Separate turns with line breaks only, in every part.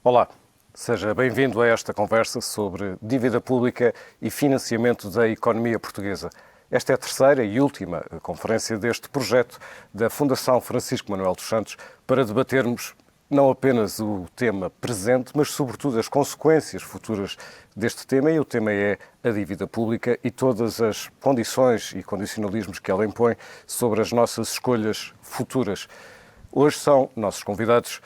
Olá, seja bem-vindo a esta conversa sobre dívida pública e financiamento da economia portuguesa. Esta é a terceira e última conferência deste projeto da Fundação Francisco Manuel dos Santos para debatermos não apenas o tema presente, mas sobretudo as consequências futuras deste tema, e o tema é a dívida pública e todas as condições e condicionalismos que ela impõe sobre as nossas escolhas futuras. Hoje são nossos convidados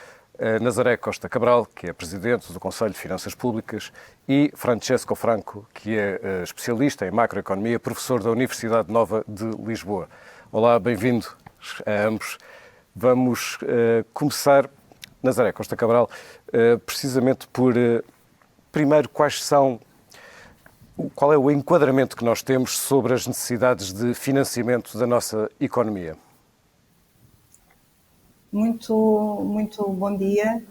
Nazaré Costa Cabral, que é Presidente do Conselho de Finanças Públicas, e Francesco Franco, que é especialista em macroeconomia, professor da Universidade Nova de Lisboa. Olá, bem-vindo a ambos. Vamos começar, Nazaré Costa Cabral, precisamente por, primeiro, qual é o enquadramento que nós temos sobre as necessidades de financiamento da nossa economia?
Muito bom dia.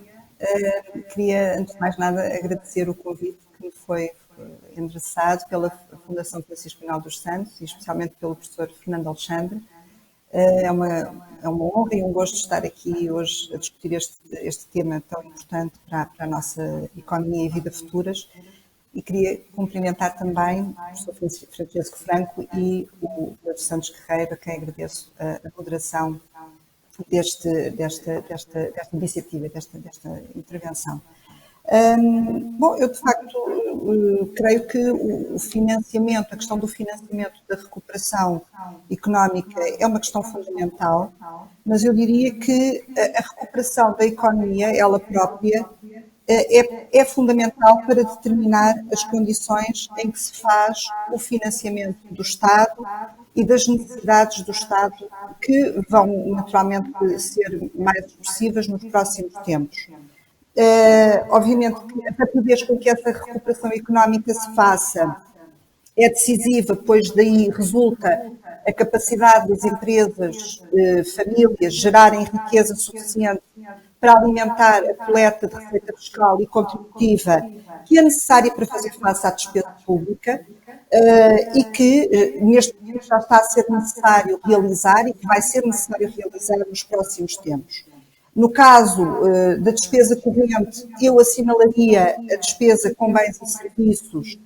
Queria, antes de mais nada, agradecer o convite que me foi endereçado pela Fundação Francisco Manuel dos Santos e especialmente pelo professor Fernando Alexandre. É uma honra e um gosto estar aqui hoje a discutir este tema tão importante para a nossa economia e vida futuras. E queria cumprimentar também o professor Francesco Franco e o Pedro Santos Guerreiro, a quem agradeço a moderação desta iniciativa, desta intervenção. Eu de facto creio que o financiamento, a questão do financiamento da recuperação económica é uma questão fundamental, mas eu diria que a recuperação da economia, ela própria, é fundamental para determinar as condições em que se faz o financiamento do Estado e das necessidades do Estado, que vão naturalmente ser mais expressivas nos próximos tempos. Obviamente que a rapidez com que essa recuperação económica se faça é decisiva, pois daí resulta a capacidade das empresas, famílias, gerarem riqueza suficiente para alimentar a coleta de receita fiscal e contributiva que é necessária para fazer face à despesa pública e que neste momento já está a ser necessário realizar e que vai ser necessário realizar nos próximos tempos. No caso da despesa corrente, eu assinalaria a despesa com bens e serviços,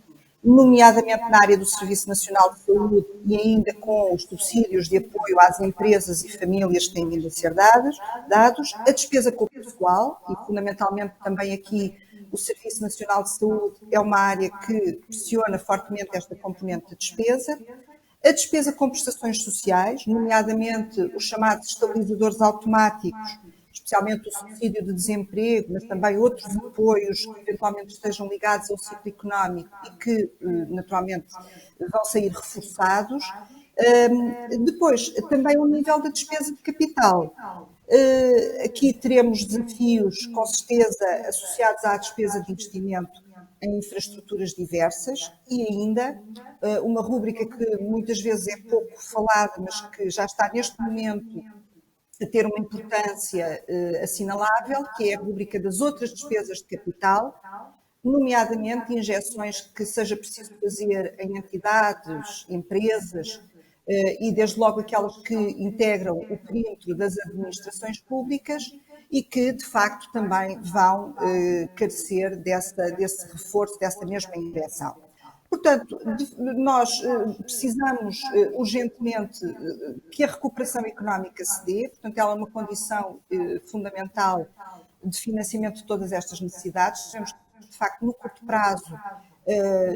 nomeadamente na área do Serviço Nacional de Saúde e ainda com os subsídios de apoio às empresas e famílias que têm vindo a ser dados, a despesa com o pessoal, e fundamentalmente também aqui o Serviço Nacional de Saúde é uma área que pressiona fortemente esta componente de despesa, a despesa com prestações sociais, nomeadamente os chamados estabilizadores automáticos, especialmente o subsídio de desemprego, mas também outros apoios que eventualmente estejam ligados ao ciclo económico e que, naturalmente, vão sair reforçados. Depois, também o nível da despesa de capital. Aqui teremos desafios, com certeza, associados à despesa de investimento em infraestruturas diversas e ainda uma rúbrica que muitas vezes é pouco falada, mas que já está neste momento a ter uma importância assinalável, que é a rúbrica das outras despesas de capital, nomeadamente injeções que seja preciso fazer em entidades, empresas e desde logo aquelas que integram o perímetro das administrações públicas e que de facto também vão carecer desse reforço, dessa mesma injeção. Portanto, nós precisamos urgentemente que a recuperação económica se dê, portanto, ela é uma condição fundamental de financiamento de todas estas necessidades. Sabemos que, de facto, no curto prazo,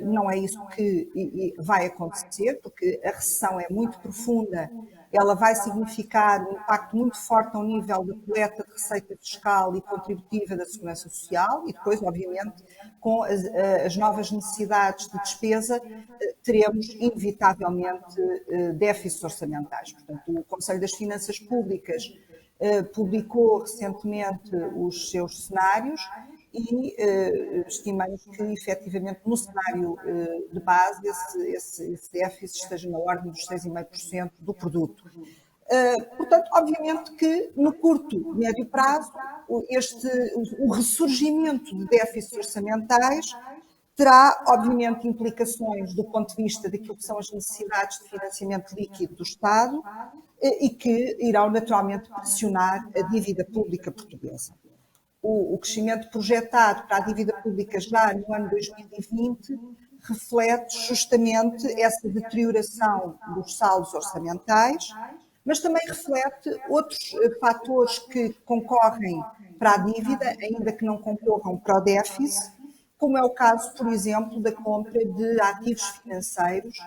não é isso que vai acontecer, porque a recessão é muito profunda, ela vai significar um impacto muito forte ao nível da coleta de receita fiscal e contributiva da Segurança Social e depois, obviamente, com as novas necessidades de despesa, teremos inevitavelmente déficits orçamentais. Portanto, o Conselho das Finanças Públicas publicou recentemente os seus cenários e estimamos que, efetivamente, no cenário de base, esse déficit esteja na ordem dos 6,5% do produto. Portanto, obviamente que no curto, médio prazo, o ressurgimento de déficits orçamentais terá, obviamente, implicações do ponto de vista daquilo que são as necessidades de financiamento líquido do Estado e que irão naturalmente pressionar a dívida pública portuguesa. o crescimento projetado para a dívida pública já no ano 2020 reflete justamente essa deterioração dos saldos orçamentais, mas também reflete outros fatores que concorrem para a dívida, ainda que não concorram para o déficit, como é o caso, por exemplo, da compra de ativos financeiros,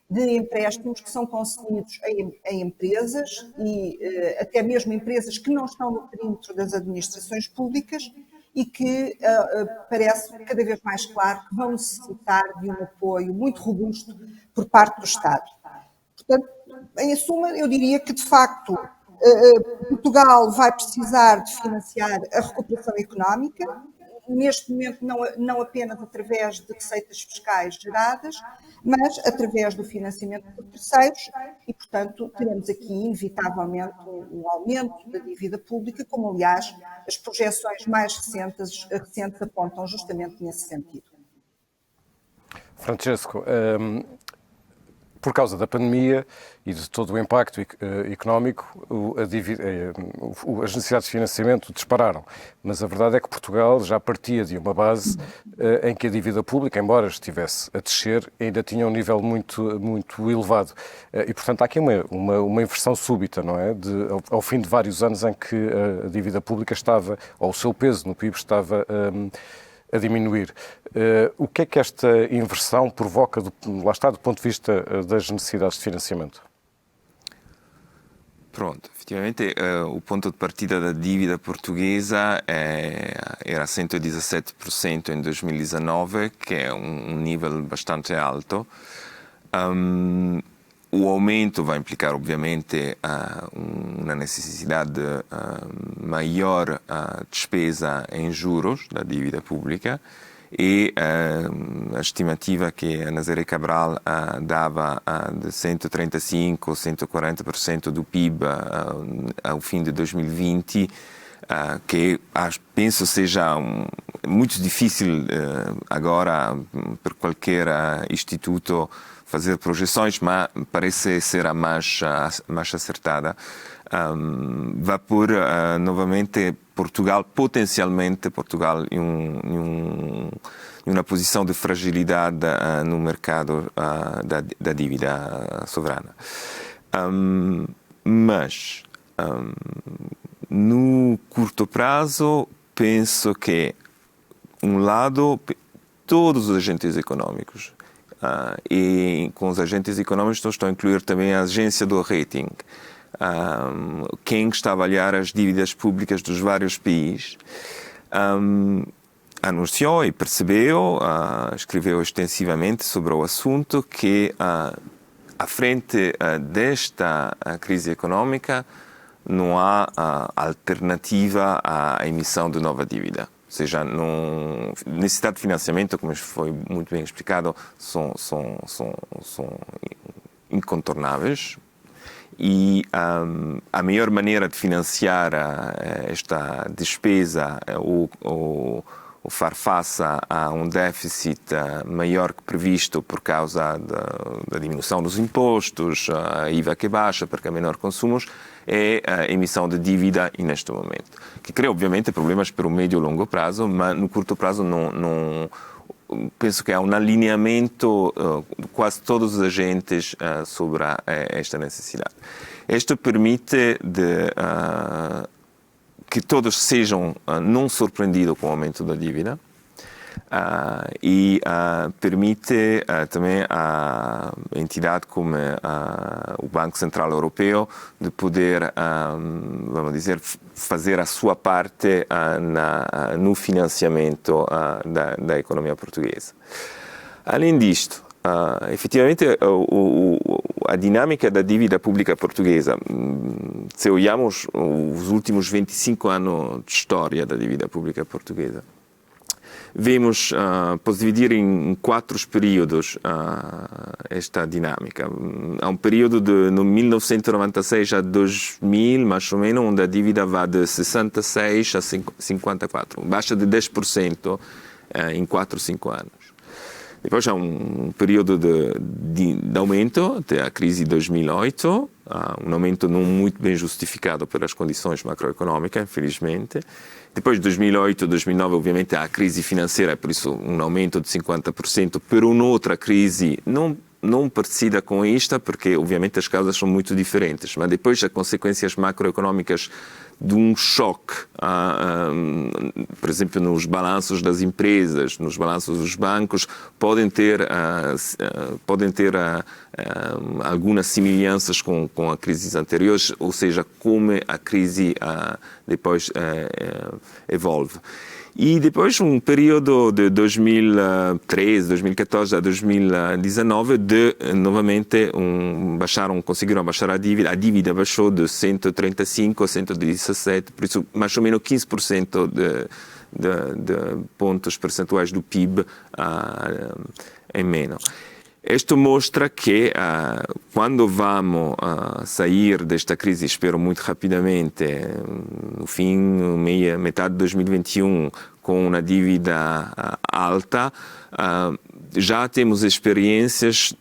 de empréstimos que são concedidos a empresas e até mesmo empresas que não estão no perímetro das administrações públicas e que parece cada vez mais claro que vão necessitar de um apoio muito robusto por parte do Estado. Portanto, em suma, eu diria que, de facto, Portugal vai precisar de financiar a recuperação económica, neste momento não apenas através de receitas fiscais geradas, mas através do financiamento por terceiros e, portanto, teremos aqui, inevitavelmente, um aumento da dívida pública, como, aliás, as projeções mais recentes apontam justamente nesse sentido.
Francesco, por causa da pandemia e de todo o impacto económico, as necessidades de financiamento dispararam. Mas a verdade é que Portugal já partia de uma base em que a dívida pública, embora estivesse a descer, ainda tinha um nível muito, muito elevado. E, portanto, há aqui uma inversão súbita, não é? Ao fim de vários anos em que a dívida pública estava, ou o seu peso no PIB estava a diminuir. O que é que esta inversão provoca, lá está, do ponto de vista das necessidades de financiamento?
Pronto, effettivamente o ponto de partida da dívida portuguesa era 117% em 2019, que é um nível bastante alto. O aumento vai implicar, obviamente, uma necessidade maior despesa em juros da dívida pública e a estimativa que a Nazaré Cabral dava de 135% ou 140% do PIB ao fim de 2020, que penso seja muito difícil agora para qualquer instituto fazer projeções, mas parece ser a mais acertada. Vai pôr novamente potencialmente Portugal em uma posição de fragilidade no mercado da dívida soberana. Mas, no curto prazo, penso que, todos os agentes econômicos, e com os agentes econômicos estou a incluir também a agência do rating, quem está a avaliar as dívidas públicas dos vários países, anunciou e percebeu, escreveu extensivamente sobre o assunto, que à frente desta crise econômica não há alternativa à emissão de nova dívida. Ou seja, necessidade de financiamento, como foi muito bem explicado, são incontornáveis. E a melhor maneira de financiar esta despesa ou far face a um déficit maior que previsto por causa da diminuição dos impostos, a IVA que baixa porque há menor consumos, é a emissão de dívida neste momento, que cria obviamente problemas para o médio e longo prazo, mas no curto prazo não penso que há um alinhamento de quase todos os agentes sobre esta necessidade. Isto permite que todos sejam não surpreendidos com o aumento da dívida e permite também a entidade como o Banco Central Europeu de poder, vamos dizer, fazer a sua parte no financiamento da economia portuguesa. Além disto, efetivamente, a dinâmica da dívida pública portuguesa, se olhamos os últimos 25 anos de história da dívida pública portuguesa, vemos, posso dividir em 4 períodos esta dinâmica. Há um período de 1996 a 2000, mais ou menos, onde a dívida vai de 66 a 54, baixa de 10% em 4 ou 5 anos. Depois há um período de aumento, até a crise de 2008, um aumento não muito bem justificado pelas condições macroeconômicas, infelizmente. Depois de 2008, 2009, obviamente, há a crise financeira, por isso um aumento de 50%, por uma outra crise não parecida com esta, porque obviamente as causas são muito diferentes, mas depois as consequências macroeconômicas de um choque, por exemplo, nos balanços das empresas, nos balanços dos bancos, podem ter algumas semelhanças com a crises anteriores, ou seja, como a crise depois evolve. E depois um período de 2013, 2014 a 2019 de novamente conseguiram baixar a dívida. A dívida baixou de 135 a 117, por isso mais ou menos 15% de pontos percentuais do PIB em menos. Isto mostra que quando vamos sair desta crise, espero muito rapidamente, no fim, metade de 2021, com uma dívida alta, já temos experiências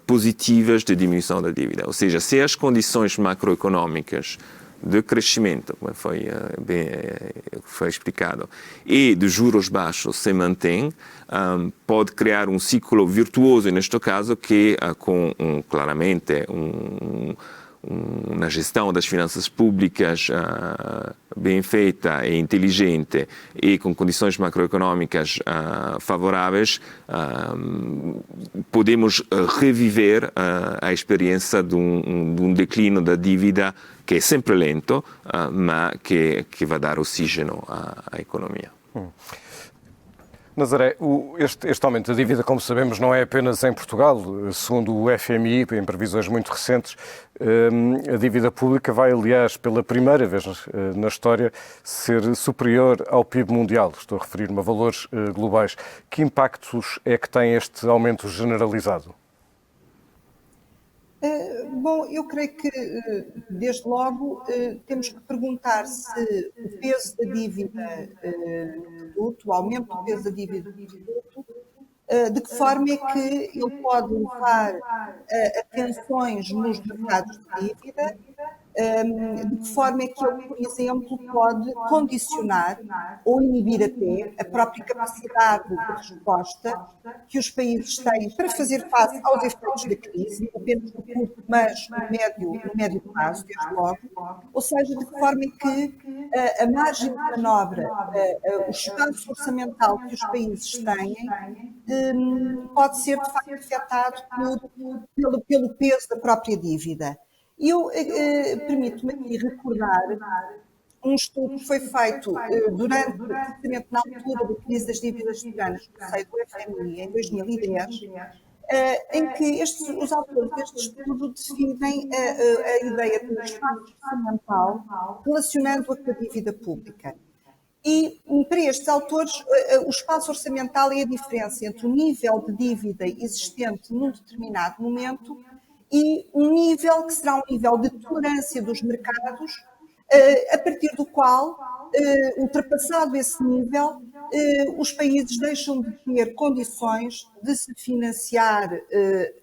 positivas de diminuição da dívida. Ou seja, se as condições macroeconômicas de crescimento, como foi explicado, e de juros baixos se mantém, pode criar um ciclo virtuoso, neste caso, que claramente uma gestão das finanças públicas bem feita e inteligente e com condições macroeconômicas favoráveis, podemos reviver a experiência de um declínio da dívida que é sempre lento, mas que vai dar oxígeno à economia.
Nazaré, este aumento da dívida, como sabemos, não é apenas em Portugal. Segundo o FMI, em previsões muito recentes, a dívida pública vai, aliás, pela primeira vez na história, ser superior ao PIB mundial. Estou a referir-me a valores globais. Que impactos é que tem este aumento generalizado?
Bom, eu creio que, desde logo, temos que perguntar se o peso da dívida no produto, o aumento do peso da dívida no produto, de que forma é que ele pode levar a tensões nos mercados de dívida, de que forma é que ele, por exemplo, pode condicionar ou inibir até a própria capacidade de resposta que os países têm para fazer face aos efeitos da crise, apenas no curto, mas no médio prazo, desde logo, ou seja, de que forma é que a margem de manobra, o espaço orçamental que os países têm, pode ser de facto afetado pelo peso da própria dívida. E eu permito-me aqui recordar um estudo que foi feito precisamente na altura da crise das dívidas soberanas no seio do FMI, em 2010, em que os autores deste estudo definem a ideia de espaço orçamental relacionando-a com a dívida pública. E, para estes autores, o espaço orçamental é a diferença entre o nível de dívida existente num determinado momento e um nível que será um nível de tolerância dos mercados, a partir do qual, ultrapassado esse nível, os países deixam de ter condições de se financiar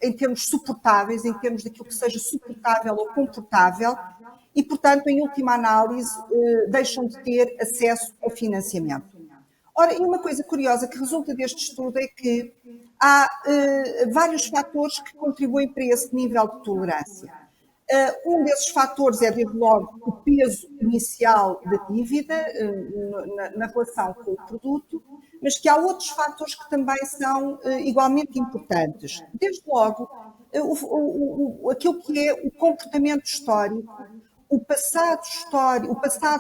em termos suportáveis, em termos daquilo que seja suportável ou confortável, e, portanto, em última análise, deixam de ter acesso ao financiamento. Ora, e uma coisa curiosa que resulta deste estudo é que há vários fatores que contribuem para esse nível de tolerância. Um desses fatores é, desde logo, o peso inicial da dívida na relação com o produto, mas que há outros fatores que também são igualmente importantes. Desde logo, aquilo que é o comportamento histórico, o passado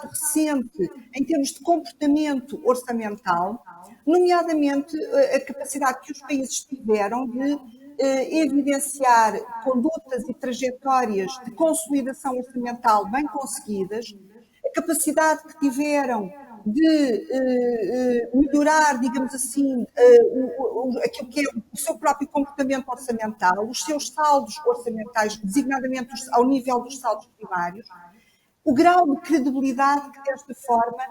recente, em termos de comportamento orçamental, nomeadamente a capacidade que os países tiveram de evidenciar condutas e trajetórias de consolidação orçamental bem conseguidas, a capacidade que tiveram de melhorar, digamos assim, aquilo que é o seu próprio comportamento orçamental, os seus saldos orçamentais, designadamente ao nível dos saldos primários, o grau de credibilidade que desta forma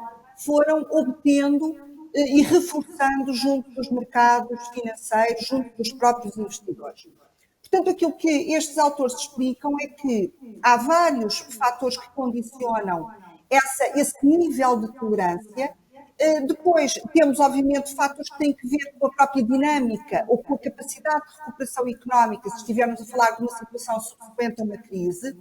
foram obtendo e reforçando junto dos mercados financeiros, junto dos próprios investidores. Portanto, aquilo que estes autores explicam é que há vários fatores que condicionam esse nível de tolerância. Depois temos, obviamente, fatores que têm que ver com a própria dinâmica ou com a capacidade de recuperação económica, se estivermos a falar de uma situação subsequente a uma crise.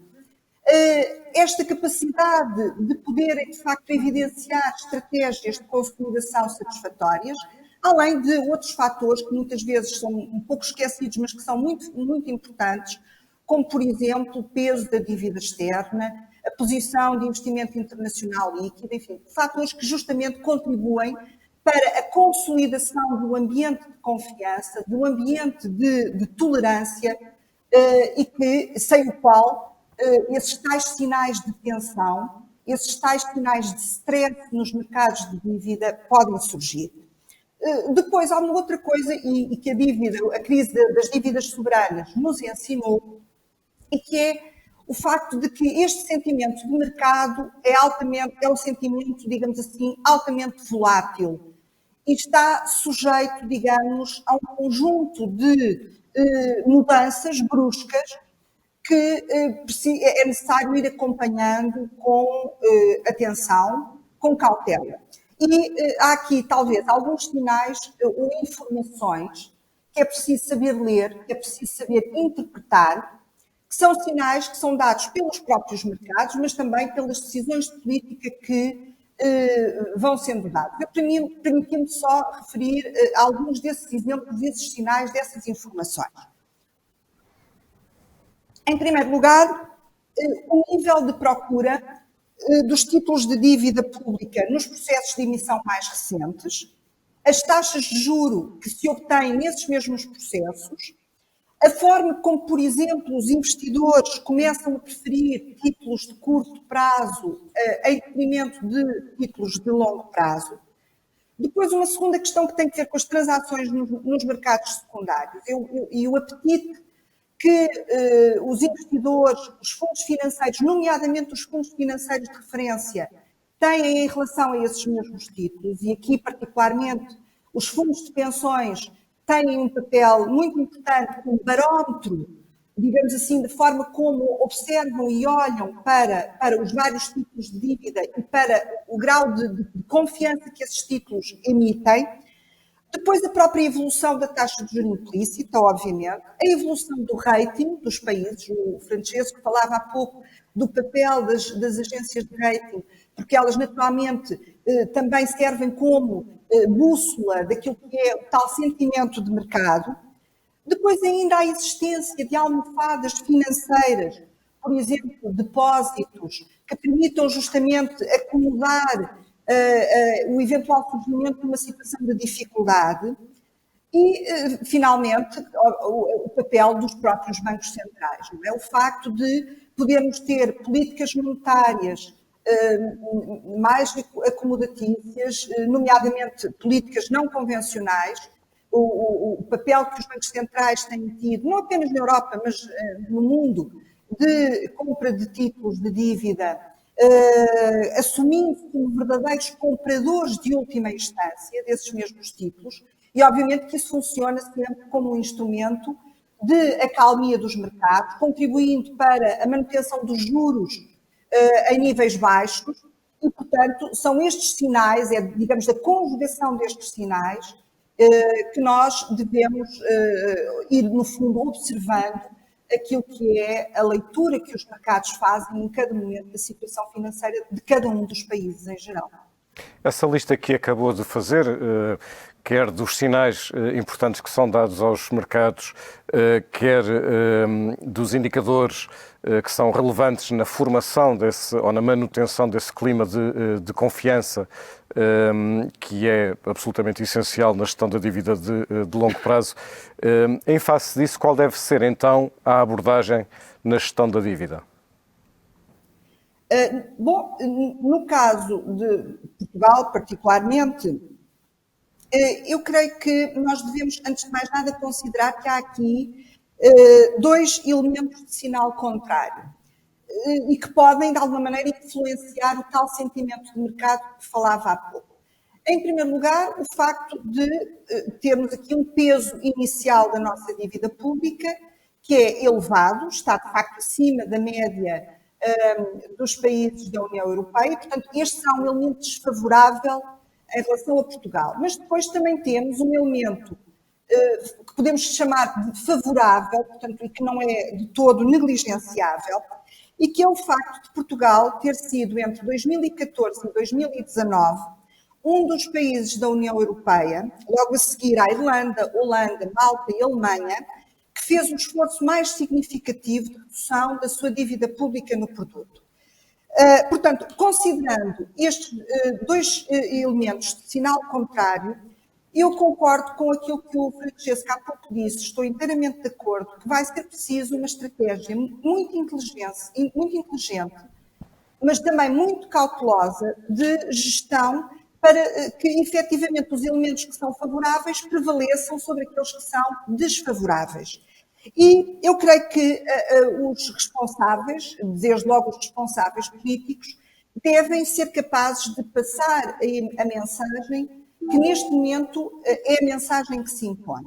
Esta capacidade de poderem, de facto, evidenciar estratégias de consolidação satisfatórias, além de outros fatores que muitas vezes são um pouco esquecidos, mas que são muito, muito importantes, como, por exemplo, o peso da dívida externa, a posição de investimento internacional líquido, enfim, fatores que justamente contribuem para a consolidação do ambiente de confiança, do ambiente de tolerância, e que, sem o qual esses tais sinais de tensão, esses tais sinais de stress nos mercados de dívida podem surgir. Depois, há uma outra coisa, e que a crise das dívidas soberanas nos ensinou, e que é o facto de que este sentimento de mercado é um sentimento, digamos assim, altamente volátil e está sujeito, digamos, a um conjunto de mudanças bruscas que é necessário ir acompanhando com atenção, com cautela. E há aqui, talvez, alguns sinais ou informações que é preciso saber ler, que é preciso saber interpretar, que são sinais que são dados pelos próprios mercados, mas também pelas decisões de política que vão sendo dadas. Permitindo-me só referir alguns desses exemplos, desses sinais, dessas informações. Em primeiro lugar, o nível de procura dos títulos de dívida pública nos processos de emissão mais recentes, as taxas de juro que se obtêm nesses mesmos processos, a forma como, por exemplo, os investidores começam a preferir títulos de curto prazo em detrimento de títulos de longo prazo. Depois, uma segunda questão que tem que ver com as transações nos mercados secundários e o apetite que os investidores, os fundos financeiros, nomeadamente os fundos financeiros de referência, têm em relação a esses mesmos títulos, e aqui particularmente os fundos de pensões têm um papel muito importante como barómetro, digamos assim, da forma como observam e olham para os vários títulos de dívida e para o grau de confiança que esses títulos emitem. Depois, a própria evolução da taxa de juros implícita, obviamente, a evolução do rating dos países. O Francesco falava há pouco do papel das agências de rating, porque elas naturalmente também servem como bússola daquilo que é o tal sentimento de mercado. Depois ainda a existência de almofadas financeiras, por exemplo, depósitos, que permitam justamente acomodar o eventual surgimento de uma situação de dificuldade. E, finalmente, o papel dos próprios bancos centrais. Não é? O facto de podermos ter políticas monetárias mais acomodatícias, nomeadamente políticas não convencionais, o papel que os bancos centrais têm tido, não apenas na Europa, mas no mundo, de compra de títulos de dívida, assumindo-se como verdadeiros compradores de última instância desses mesmos títulos, e obviamente que isso funciona sempre como um instrumento de acalmia dos mercados, contribuindo para a manutenção dos juros em níveis baixos, e, portanto, são estes sinais, digamos, a conjugação destes sinais, que nós devemos ir, no fundo, observando aquilo que é a leitura que os mercados fazem em cada momento da situação financeira de cada um dos países em geral.
Essa lista que acabou de fazer, quer dos sinais importantes que são dados aos mercados, quer dos indicadores que são relevantes na formação ou na manutenção desse clima de confiança, que é absolutamente essencial na gestão da dívida de longo prazo. Em face disso, qual deve ser então a abordagem na gestão da dívida?
Bom, no caso de Portugal, particularmente, eu creio que nós devemos, antes de mais nada, considerar que há aqui dois elementos de sinal contrário e que podem, de alguma maneira, influenciar o tal sentimento de mercado que falava há pouco. Em primeiro lugar, o facto de termos aqui um peso inicial da nossa dívida pública, que é elevado, está de facto acima da média dos países da União Europeia, portanto, este será um elemento desfavorável em relação a Portugal. Mas depois também temos um elemento que podemos chamar de favorável, portanto, e que não é de todo negligenciável, e que é o facto de Portugal ter sido, entre 2014 e 2019, um dos países da União Europeia, logo a seguir à Irlanda, Holanda, Malta e Alemanha, que fez um esforço mais significativo de redução da sua dívida pública no produto. Portanto, considerando estes dois elementos de sinal contrário, eu concordo com aquilo que o Francesco há pouco disse, estou inteiramente de acordo, que vai ser preciso uma estratégia muito inteligente, mas também muito cautelosa de gestão para que, efetivamente, os elementos que são favoráveis prevaleçam sobre aqueles que são desfavoráveis. E eu creio que os responsáveis, desde logo os responsáveis políticos, devem ser capazes de passar a mensagem que neste momento é a mensagem que se impõe.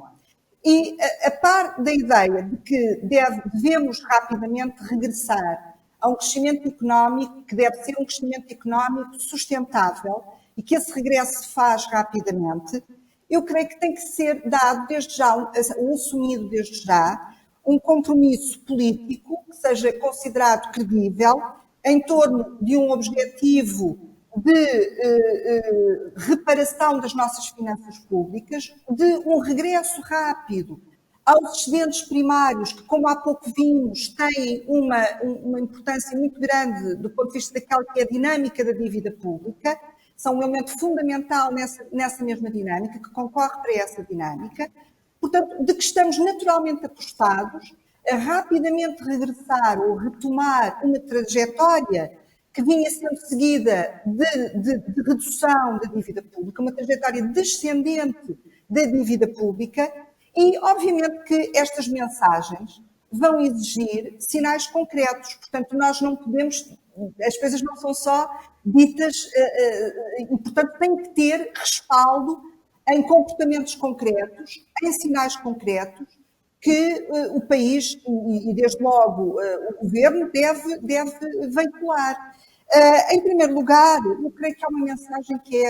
E a par da ideia de que devemos rapidamente regressar a um crescimento económico, que deve ser um crescimento económico sustentável e que esse regresso se faz rapidamente, eu creio que tem que ser dado desde já, ou assumido desde já, um compromisso político que seja considerado credível em torno de um objetivo de reparação das nossas finanças públicas, de um regresso rápido aos excedentes primários, que, como há pouco vimos, têm uma importância muito grande do ponto de vista daquela que é a dinâmica da dívida pública, são um elemento fundamental nessa mesma dinâmica, que concorre para essa dinâmica, portanto, de que estamos naturalmente apostados a rapidamente regressar ou retomar uma trajetória que vinha sendo seguida de redução da dívida pública, uma trajetória descendente da dívida pública, e obviamente que estas mensagens vão exigir sinais concretos, portanto nós não podemos, as coisas não são só ditas, e portanto tem que ter respaldo em comportamentos concretos, em sinais concretos, que o país e desde logo o governo deve veicular. Em primeiro lugar, eu creio que há uma mensagem que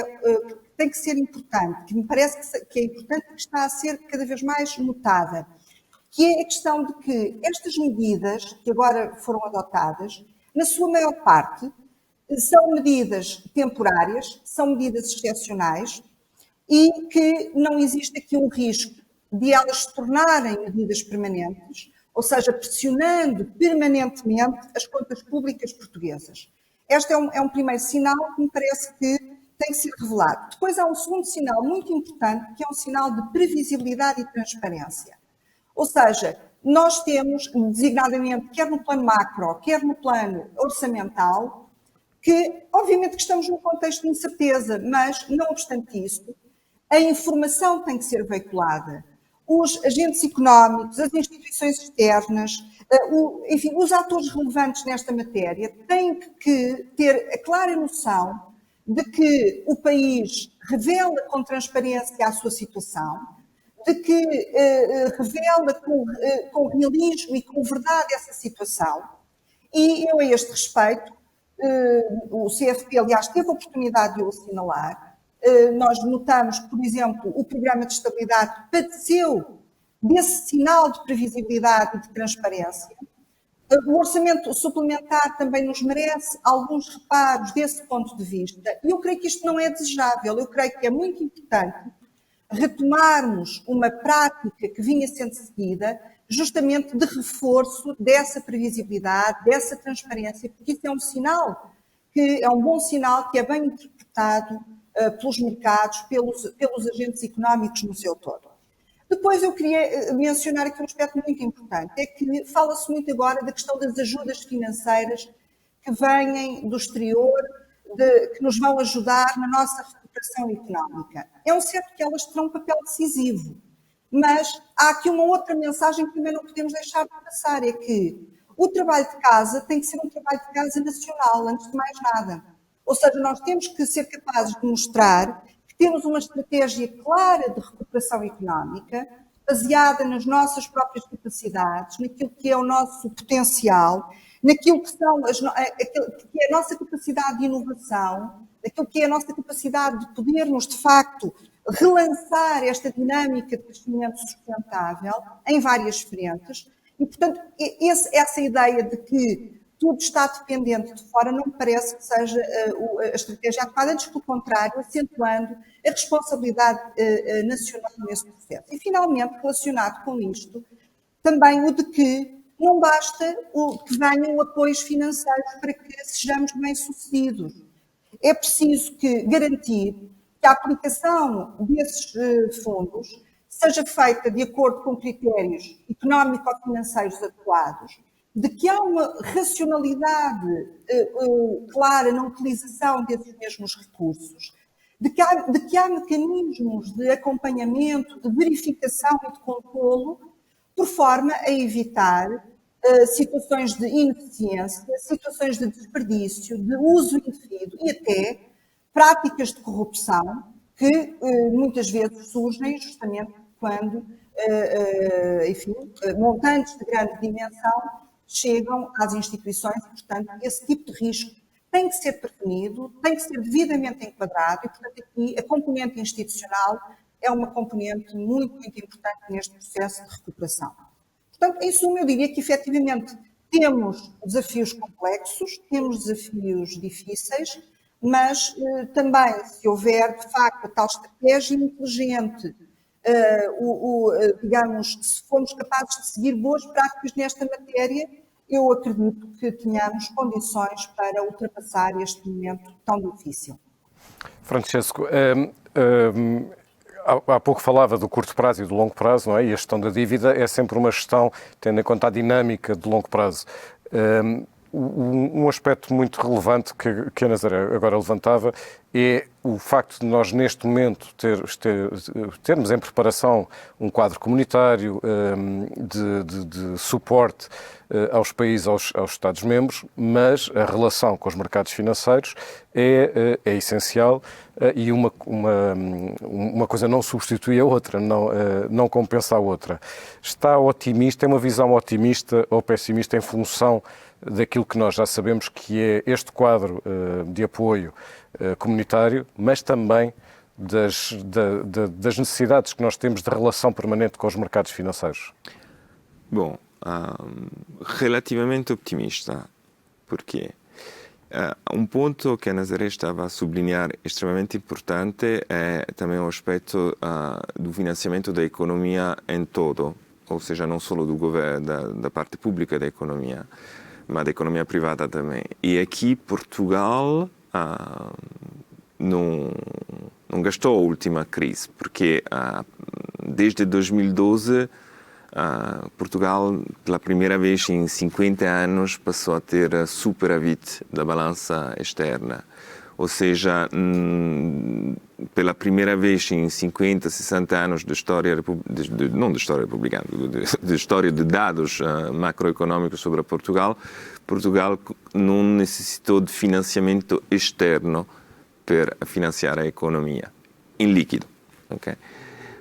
tem que ser importante, que me parece que é importante e que está a ser cada vez mais notada, que é a questão de que estas medidas que agora foram adotadas, na sua maior parte, são medidas temporárias, são medidas excepcionais e que não existe aqui um risco de elas se tornarem medidas permanentes, ou seja, pressionando permanentemente as contas públicas portuguesas. Este é um primeiro sinal que me parece que tem que ser revelado. Depois há um segundo sinal muito importante, que é um sinal de previsibilidade e transparência. Ou seja, nós temos, designadamente, quer no plano macro, quer no plano orçamental, que obviamente que estamos num contexto de incerteza, mas, não obstante isso, a informação tem que ser veiculada. Os agentes económicos, as instituições externas, enfim, os atores relevantes nesta matéria têm que ter a clara noção de que o país revela com transparência a sua situação, de que revela com realismo e com verdade essa situação. E eu, a este respeito, o CFP, aliás, teve a oportunidade de o assinalar. Nós notamos que, por exemplo, o Programa de Estabilidade padeceu desse sinal de previsibilidade e de transparência. O orçamento suplementar também nos merece alguns reparos desse ponto de vista. E eu creio que isto não é desejável. Eu creio que é muito importante retomarmos uma prática que vinha sendo seguida, justamente de reforço dessa previsibilidade, dessa transparência, porque isso é um sinal, que é um bom sinal, que é bem interpretado pelos mercados, pelos agentes económicos no seu todo. Depois eu queria mencionar aqui um aspecto muito importante, é que fala-se muito agora da questão das ajudas financeiras que vêm do exterior, que nos vão ajudar na nossa recuperação económica. É um certo que elas terão um papel decisivo, mas há aqui uma outra mensagem que também não podemos deixar de passar, é que o trabalho de casa tem que ser um trabalho de casa nacional, antes de mais nada. Ou seja, nós temos que ser capazes de mostrar que temos uma estratégia clara de recuperação económica, baseada nas nossas próprias capacidades, naquilo que é o nosso potencial, naquilo que que é a nossa capacidade de inovação, naquilo que é a nossa capacidade de podermos, de facto, relançar esta dinâmica de crescimento sustentável em várias frentes. E, portanto, essa ideia de que tudo está dependente de fora não me parece que seja a estratégia adequada, antes pelo contrário, acentuando a responsabilidade nacional nesse processo. E, finalmente, relacionado com isto, também o de que não basta que venham apoios financeiros para que sejamos bem-sucedidos. É preciso garantir que a aplicação desses fundos seja feita de acordo com critérios económico-financeiros adequados, de que há uma racionalidade clara na utilização desses mesmos recursos, de que há mecanismos de acompanhamento, de verificação e de controlo, por forma a evitar situações de ineficiência, situações de desperdício, de uso indevido e até práticas de corrupção que muitas vezes surgem justamente quando, enfim, montantes de grande dimensão chegam às instituições e, portanto, esse tipo de risco tem que ser prevenido, tem que ser devidamente enquadrado e, portanto, aqui a componente institucional é uma componente muito, muito importante neste processo de recuperação. Portanto, em suma, eu diria que, efetivamente, temos desafios complexos, temos desafios difíceis, mas também, se houver, de facto, a tal estratégia inteligente, digamos, se formos capazes de seguir boas práticas nesta matéria, eu acredito que tenhamos condições para ultrapassar este momento tão difícil.
Francesco, há pouco falava do curto prazo e do longo prazo, não é? E a gestão da dívida é sempre uma gestão tendo em conta a dinâmica de longo prazo. Um aspecto muito relevante que a Nazaré agora levantava é o facto de nós, neste momento, termos em preparação um quadro comunitário de suporte aos países, aos Estados-membros, mas a relação com os mercados financeiros é essencial e uma coisa não substitui a outra, não compensa a outra. Está otimista, tem uma visão otimista ou pessimista em função daquilo que nós já sabemos que é este quadro de apoio comunitário, mas também das necessidades que nós temos de relação permanente com os mercados financeiros?
Bom, relativamente optimista, porque um ponto que a Nazaré estava a sublinhar extremamente importante é também o aspecto do financiamento da economia em todo, ou seja, não só do governo, da parte pública da economia, mas da economia privada também. E aqui Portugal não gastou a última crise, porque desde 2012 Portugal, pela primeira vez em 50 anos, passou a ter superávit da balança externa. Ou seja, pela primeira vez em 50, 60 anos de história, não de história republicana, de história de dados macroeconômicos sobre Portugal, Portugal não necessitou de financiamento externo para financiar a economia, em líquido. Okay?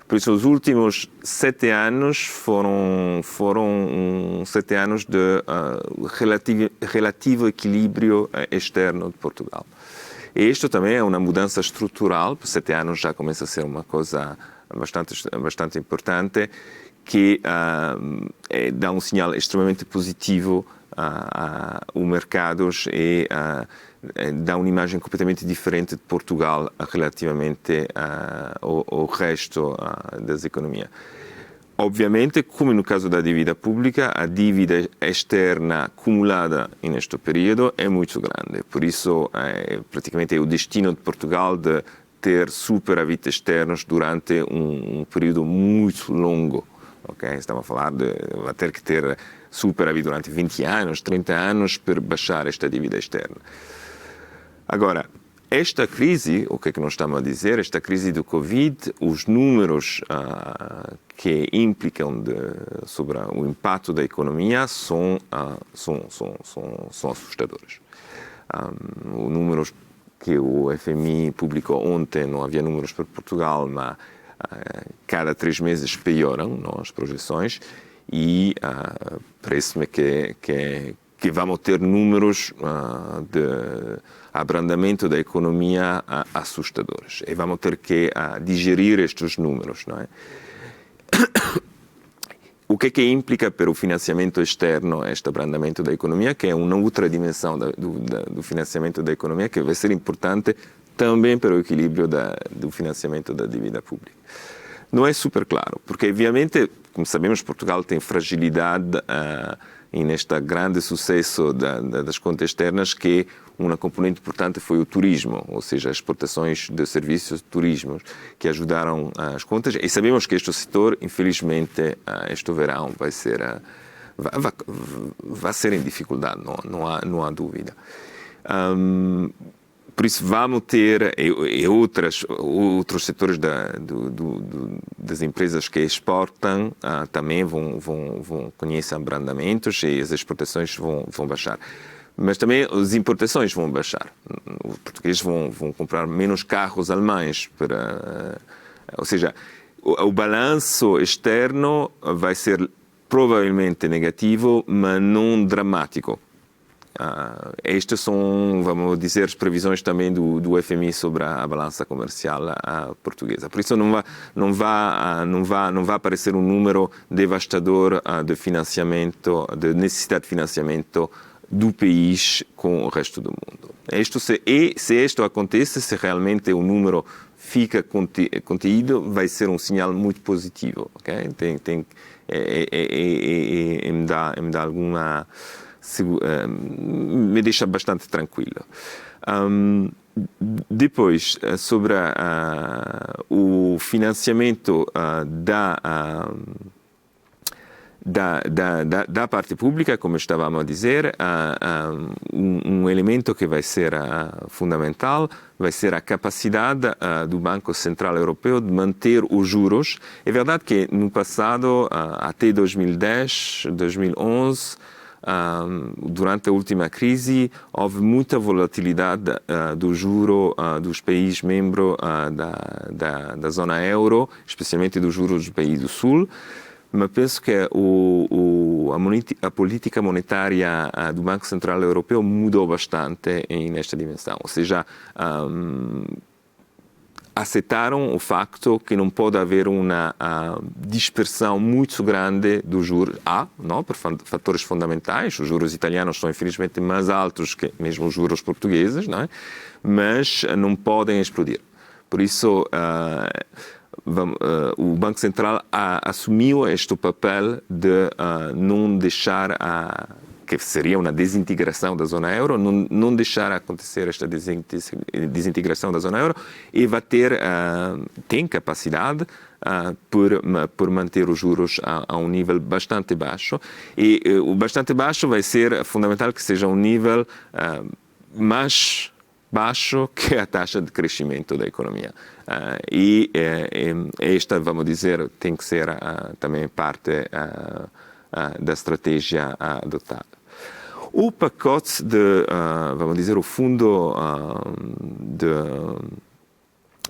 Por isso, os últimos 7 anos foram 7 anos de relativo equilíbrio externo de Portugal. E isto também é uma mudança estrutural, por 7 anos já começa a ser uma coisa bastante importante, que dá um sinal extremamente positivo aos mercados e dá uma imagem completamente diferente de Portugal relativamente ao resto das economias. Obviamente, como no caso da dívida pública, a dívida externa acumulada neste período é muito grande. Por isso, praticamente é o destino de Portugal de ter superávit externos durante um período muito longo. Okay? Estamos a falar de ter que ter superávit durante 20 anos, 30 anos para baixar esta dívida externa. Agora, esta crise, o que é que nós estamos a dizer? Esta crise do Covid, os números que implicam sobre o impacto da economia são assustadores. Os números que o FMI publicou ontem, não havia números para Portugal, mas cada 3 meses pioram, não, as projeções, e parece-me que vamos ter números de abrandamento da economia assustadores. E vamos ter que digerir estes números, não é? O que implica para o financiamento externo este abrandamento da economia, que é uma outra dimensão do financiamento da economia, que vai ser importante também para o equilíbrio do financiamento da dívida pública. Não é super claro, porque, obviamente, como sabemos, Portugal tem fragilidade neste grande sucesso das contas externas, que uma componente importante foi o turismo, ou seja, as exportações de serviços de turismo, que ajudaram as contas. E sabemos que este setor, infelizmente, este verão vai ser em dificuldade, não há dúvida. Por isso vamos ter, e outros setores das empresas que exportam também vão conhecer abrandamentos e as exportações vão baixar. Mas também as importações vão baixar. Os portugueses vão comprar menos carros alemães. Ou seja, o balanço externo vai ser provavelmente negativo, mas não dramático. Estas são, vamos dizer, as previsões também do FMI sobre a balança comercial portuguesa. Por isso não vai aparecer um número devastador de financiamento, de necessidade de financiamento do país com o resto do mundo. Se isto acontece, se realmente o número fica contido, vai ser um sinal muito positivo. Okay? Me dá alguma... me deixa bastante tranquilo. Depois, sobre o financiamento da parte pública, como estávamos a dizer, um elemento que vai ser fundamental vai ser a capacidade do Banco Central Europeu de manter os juros. É verdade que no passado, até 2010, 2011, durante a última crise, houve muita volatilidade do juro dos países membros da zona euro, especialmente dos juros dos países do Sul. Mas penso que a política monetária do Banco Central Europeu mudou bastante nesta dimensão. Ou seja, aceitaram o facto que não pode haver uma dispersão muito grande do juros, por fatores fundamentais. Os juros italianos são infelizmente mais altos que mesmo os juros portugueses, não é? Mas não podem explodir. Por isso, o Banco Central assumiu este papel de não deixar que seria uma desintegração da zona euro, não deixar acontecer esta desintegração da zona euro, e vai tem capacidade por manter os juros a um nível bastante baixo. E o bastante baixo vai ser fundamental que seja um nível mais baixo que a taxa de crescimento da economia. E esta, vamos dizer, tem que ser também parte da estratégia adotada. O pacote vamos dizer, o fundo de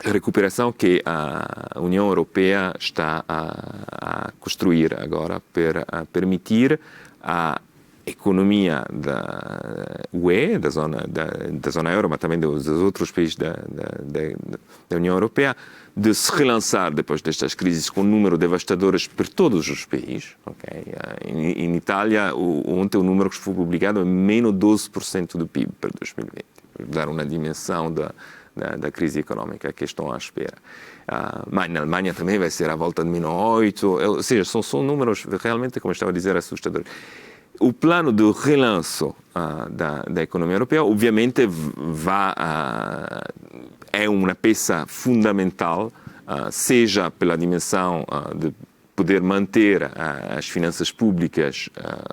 recuperação que a União Europeia está a construir agora para permitir a economia da UE, da zona euro, mas também dos outros países da União Europeia, de se relançar depois destas crises com um número devastadores para todos os países. Okay? Em Itália, ontem o número que foi publicado é menos 12% do PIB para 2020, para dar uma dimensão da crise económica que estão à espera. Mas na Alemanha também vai ser à volta de menos 8%, ou seja, são números realmente, como eu estava a dizer, assustadores. O plano de relanço da economia europeia, obviamente, é uma peça fundamental, seja pela dimensão de poder manter as finanças públicas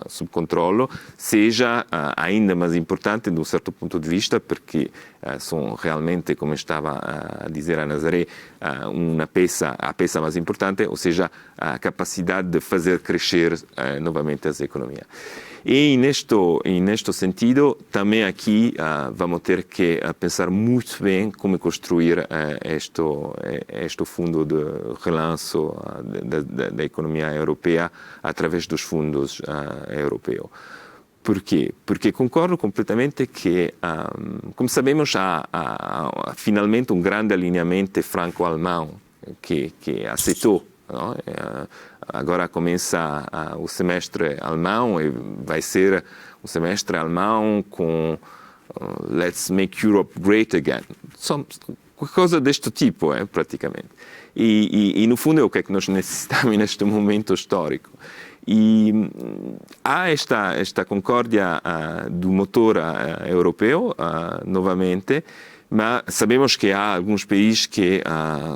sob controle, seja ainda mais importante, de um certo ponto de vista, porque são realmente, como estava a dizer a Nazaré, a peça mais importante, ou seja, a capacidade de fazer crescer novamente as economias. E neste sentido, também aqui vamos ter que pensar muito bem como construir este fundo de relanço da economia europeia através dos fundos europeus. Por quê? Porque concordo completamente que, como sabemos, há finalmente grande alinhamento franco-alemão que aceitou. Não? Agora começa o semestre alemão e vai ser um semestre alemão com Let's Make Europe Great Again. Coisa deste tipo, praticamente. E no fundo é o que é que nós necessitamos neste momento histórico. E há esta concórdia do motor europeu, novamente, mas sabemos que há alguns países que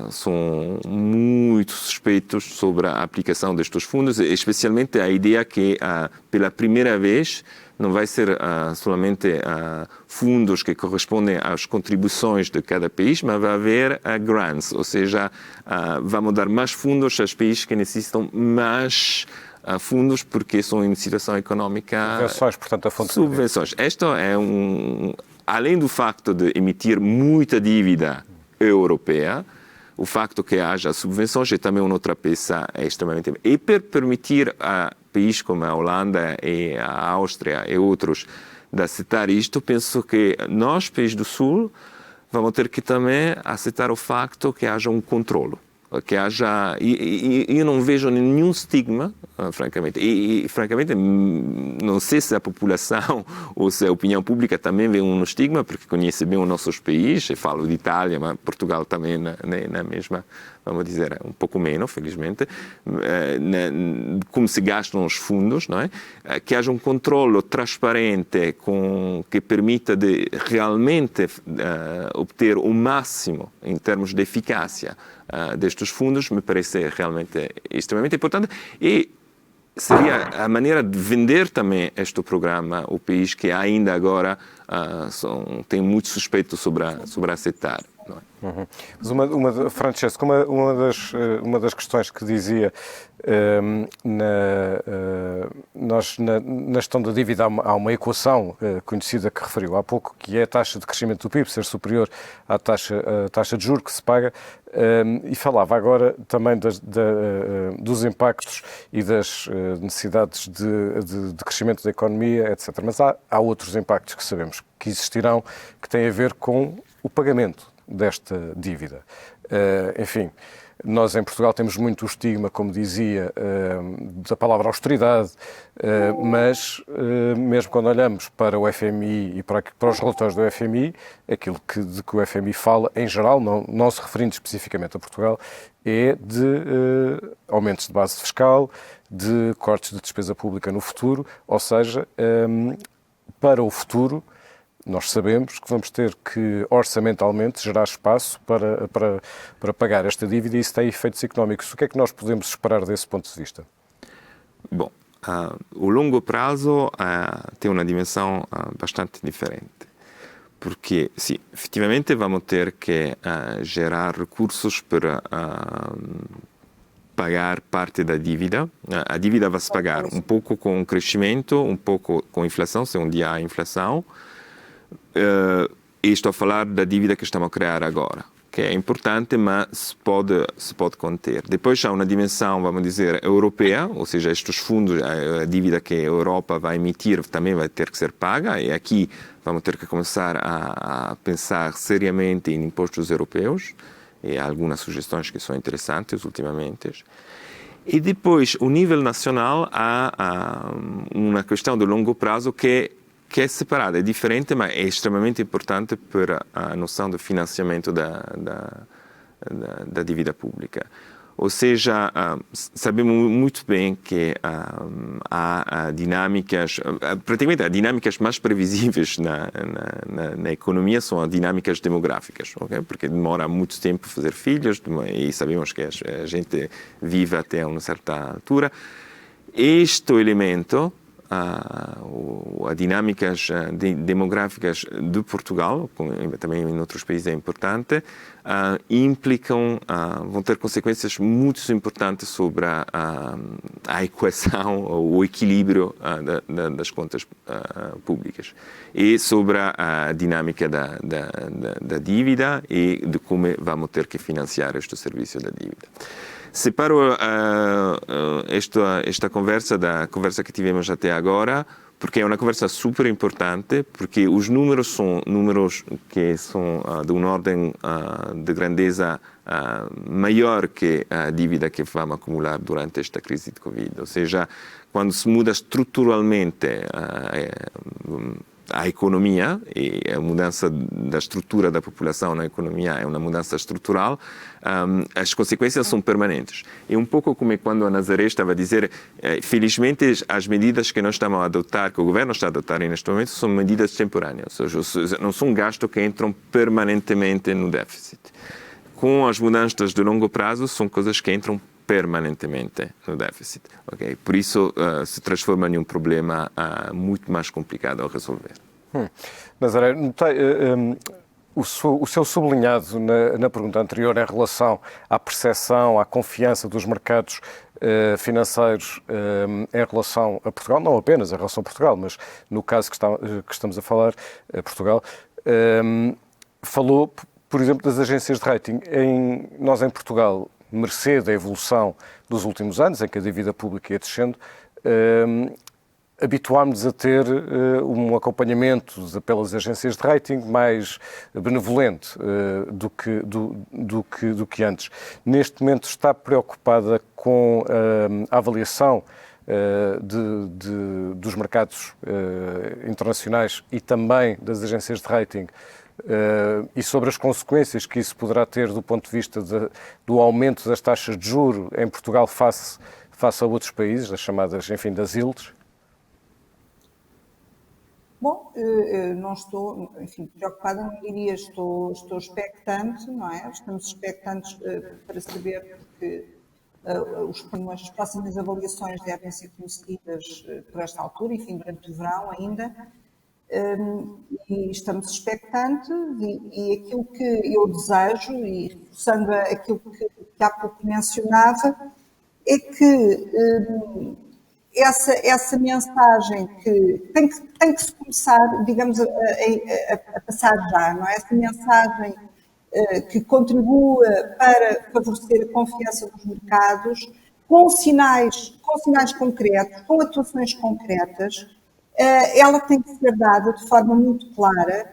são muito suspeitos sobre a aplicação destes fundos, especialmente a ideia que, pela primeira vez, não vai ser somente fundos que correspondem às contribuições de cada país, mas vai haver grants, ou seja, vamos dar mais fundos aos países que necessitam mais fundos porque são em situação económica...
Subvenções, portanto, a fonte...
Subvenções. Isto é além do facto de emitir muita dívida europeia, o facto que haja subvenções é também uma outra peça extremamente... E para permitir a países como a Holanda e a Áustria e outros de aceitar isto, penso que nós, países do Sul, vamos ter que também aceitar o facto que haja controlo. Que haja... E eu não vejo nenhum estigma, francamente. E, francamente, não sei se a população ou se a opinião pública também vê um estigma, porque conhece bem os nossos países. Eu falo de Itália, mas Portugal também na mesma, vamos dizer, um pouco menos, felizmente. Como se gastam os fundos, não é? Que haja controle transparente que permita de realmente obter o máximo em termos de eficácia destes fundos, me parece realmente extremamente importante e seria a maneira de vender também este programa ao país que ainda agora tem muito suspeito sobre aceitar. Não é?
Mas Francesco, uma das questões que dizia na gestão da dívida há uma equação conhecida que referiu há pouco, que é a taxa de crescimento do PIB ser superior à taxa de juros que se paga, e falava agora também dos impactos e das necessidades de crescimento da economia, etc. Mas há outros impactos que sabemos que existirão, que têm a ver com o pagamento desta dívida. Enfim, nós em Portugal temos muito o estigma, como dizia, da palavra austeridade, mas mesmo quando olhamos para o FMI e para os relatórios do FMI, aquilo de que o FMI fala, em geral, não se referindo especificamente a Portugal, é de aumentos de base fiscal, de cortes de despesa pública no futuro, ou seja, para o futuro, nós sabemos que vamos ter que, orçamentalmente, gerar espaço para pagar esta dívida e isso tem efeitos económicos. O que é que nós podemos esperar desse ponto de vista?
Bom, o longo prazo tem uma dimensão bastante diferente. Porque, sim, efetivamente vamos ter que gerar recursos para pagar parte da dívida. A dívida vai se pagar um pouco com o crescimento, um pouco com a inflação, se um dia há inflação. E estou a falar da dívida que estamos a criar agora, que é importante, mas se pode conter. Depois há uma dimensão, vamos dizer, europeia, ou seja, estes fundos, a dívida que a Europa vai emitir também vai ter que ser paga, e aqui vamos ter que começar a pensar seriamente em impostos europeus, e há algumas sugestões que são interessantes ultimamente. E depois, o nível nacional, há uma questão de longo prazo que é separada, é diferente, mas é extremamente importante para a noção de financiamento da dívida pública. Ou seja, sabemos muito bem que há dinâmicas, praticamente as dinâmicas mais previsíveis na economia são as dinâmicas demográficas, okay? Porque demora muito tempo fazer filhos e sabemos que a gente vive até uma certa altura. Este elemento dinâmicas demográficas de Portugal, também em outros países é importante, vão ter consequências muito importantes sobre a equação, o equilíbrio das contas públicas e sobre a dinâmica da dívida e de como vamos ter que financiar este serviço da dívida. Separo esta conversa da conversa que tivemos até agora, porque é uma conversa super importante, porque os números são números que são de uma ordem de grandeza maior que a dívida que vamos acumular durante esta crise de Covid. Ou seja, quando se muda estruturalmente a economia, e a mudança da estrutura da população na economia é uma mudança estrutural, as consequências são permanentes. É um pouco como quando a Nazaré estava a dizer, felizmente as medidas que nós estamos a adotar, que o governo está a adotar neste momento, são medidas temporâneas, ou seja, não são gastos que entram permanentemente no déficit. Com as mudanças de longo prazo, são coisas que entram permanentemente no déficit. Okay? Por isso, se transforma em um problema muito mais complicado a resolver.
Nazaré, o seu sublinhado na pergunta anterior em relação à percepção, à confiança dos mercados financeiros em relação a Portugal, não apenas em relação a Portugal, mas no caso que estamos a falar, Portugal, falou, por exemplo, das agências de rating. Nós em Portugal, mercê da evolução dos últimos anos, em que a dívida pública ia descendo, habituámos-nos a ter um acompanhamento pelas agências de rating mais benevolente do que antes. Neste momento está preocupada com a avaliação dos mercados internacionais e também das agências de rating e sobre as consequências que isso poderá ter do ponto de vista do aumento das taxas de juros em Portugal face a outros países, das chamadas, enfim, das yields?
Bom, não estou, enfim, preocupada, não diria, estou expectante, não é? Estamos expectantes para saber que as próximas avaliações devem ser conhecidas por esta altura, enfim, durante o verão ainda. E estamos expectantes e aquilo que eu desejo, e reforçando aquilo que há pouco mencionava, é que essa mensagem que tem que se começar, digamos, a passar já, não é? Essa mensagem que contribua para favorecer a confiança dos mercados, com sinais concretos, com atuações concretas, ela tem que ser dada de forma muito clara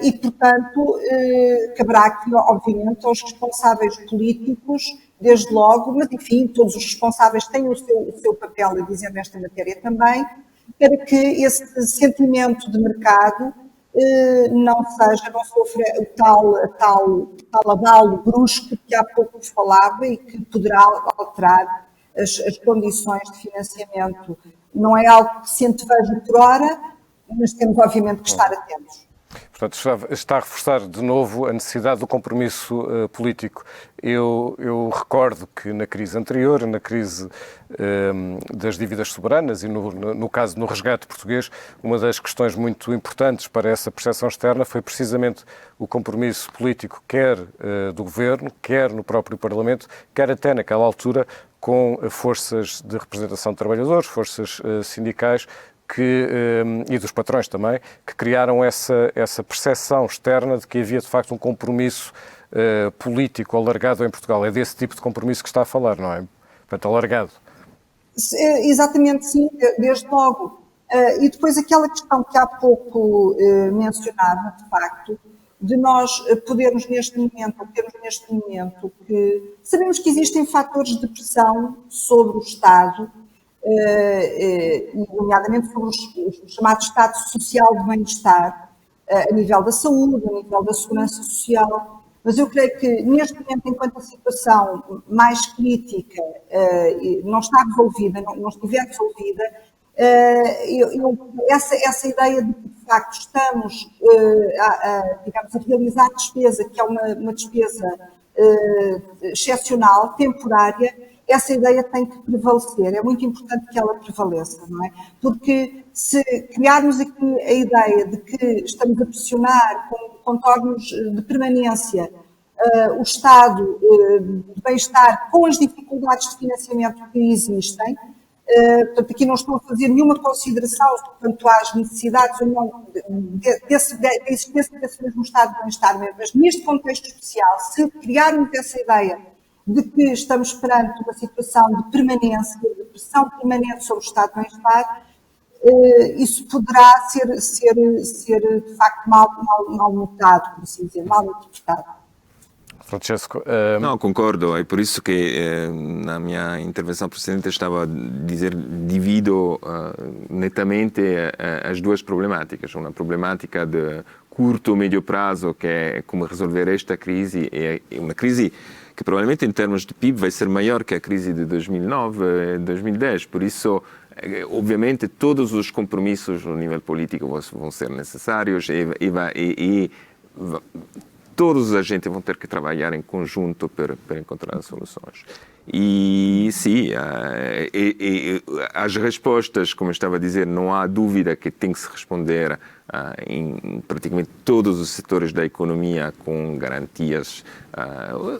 e, portanto, caberá aqui, obviamente, aos responsáveis políticos, desde logo, mas, enfim, todos os responsáveis têm o seu papel a dizer nesta matéria também, para que esse sentimento de mercado não sofra o tal abalo brusco que há pouco falava e que poderá alterar as condições de financiamento. Não é algo que se anteveja por hora, mas temos obviamente que estar atentos.
Portanto, está a reforçar de novo a necessidade do compromisso político. Eu recordo que na crise anterior, na crise das dívidas soberanas e no caso no resgate português, uma das questões muito importantes para essa percepção externa foi precisamente o compromisso político, quer do Governo, quer no próprio Parlamento, quer até naquela altura com forças de representação de trabalhadores, forças sindicais, e dos patrões também, que criaram essa percepção externa de que havia de facto um compromisso político alargado em Portugal. É desse tipo de compromisso que está a falar, não é? Portanto, alargado.
Exatamente, sim, desde logo. E depois aquela questão que há pouco mencionava, de facto, de nós termos neste momento que sabemos que existem fatores de pressão sobre o Estado, nomeadamente sobre o chamado Estado Social de Bem-Estar, a nível da saúde, a nível da segurança social, mas eu creio que neste momento, enquanto a situação mais crítica não está resolvida, não estiver resolvida, essa ideia de que de facto estamos digamos, a realizar despesa, que é uma despesa excepcional, temporária, essa ideia tem que prevalecer, é muito importante que ela prevaleça, não é? Porque se criarmos aqui a ideia de que estamos a pressionar com contornos de permanência o estado de bem-estar com as dificuldades de financiamento que existem, portanto, aqui não estou a fazer nenhuma consideração quanto às necessidades ou não da existência desse mesmo estado de bem-estar, mas neste contexto especial, se criarmos essa ideia de que estamos perante uma situação de permanência, de pressão permanente sobre o estado de bem-estar, isso poderá ser de facto mal notado, por assim dizer, mal interpretado.
Francesco.
Não, concordo, é por isso que na minha intervenção precedente estava a dizer, divido netamente as duas problemáticas. Uma problemática de curto ou médio prazo, que é como resolver esta crise, é uma crise que provavelmente em termos de PIB vai ser maior que a crise de 2009 e 2010, por isso obviamente todos os compromissos no nível político vão ser necessários e todos os agentes vão ter que trabalhar em conjunto para encontrar soluções. E sim, as respostas, como eu estava a dizer, não há dúvida que tem que se responder em praticamente todos os setores da economia com garantias.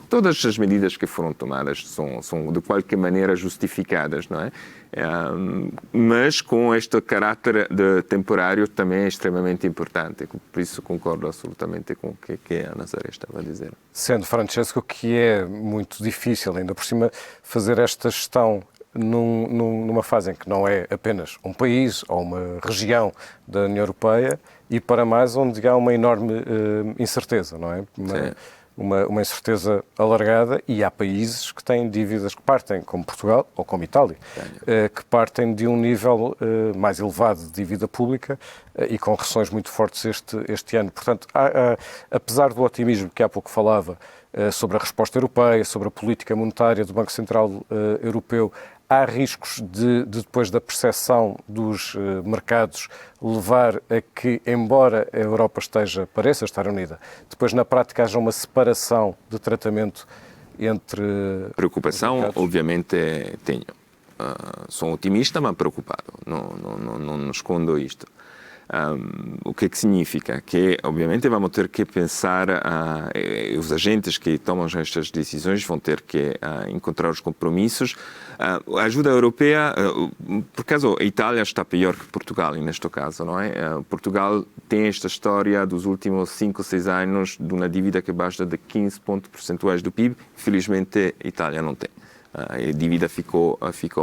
Todas as medidas que foram tomadas são de qualquer maneira justificadas, não é? Mas com este caráter de temporário também é extremamente importante. Por isso concordo absolutamente com o que a Nazaré estava a dizer.
Sendo, Francesco, que é muito difícil, ainda por cima, fazer esta gestão numa fase em que não é apenas um país ou uma região da União Europeia e para mais onde há uma enorme incerteza, não é? Uma incerteza alargada e há países que têm dívidas que partem, como Portugal ou como Itália, que partem de um nível mais elevado de dívida pública e com recessões muito fortes este ano. Portanto, apesar do otimismo que há pouco falava sobre a resposta europeia, sobre a política monetária do Banco Central Europeu, há riscos de depois da percepção dos mercados levar a que, embora a Europa pareça estar unida, depois na prática haja uma separação de tratamento entre...
Preocupação, obviamente, tenho. Sou otimista, mas preocupado. Não escondo isto. O que significa? Que, obviamente, vamos ter que pensar, os agentes que tomam estas decisões vão ter que encontrar os compromissos. A ajuda europeia, por acaso, a Itália está pior que Portugal, neste caso, não é? Portugal tem esta história dos últimos 5 ou 6 anos de uma dívida que baixa de 15 pontos percentuais do PIB. Felizmente, a Itália não tem. A dívida ficou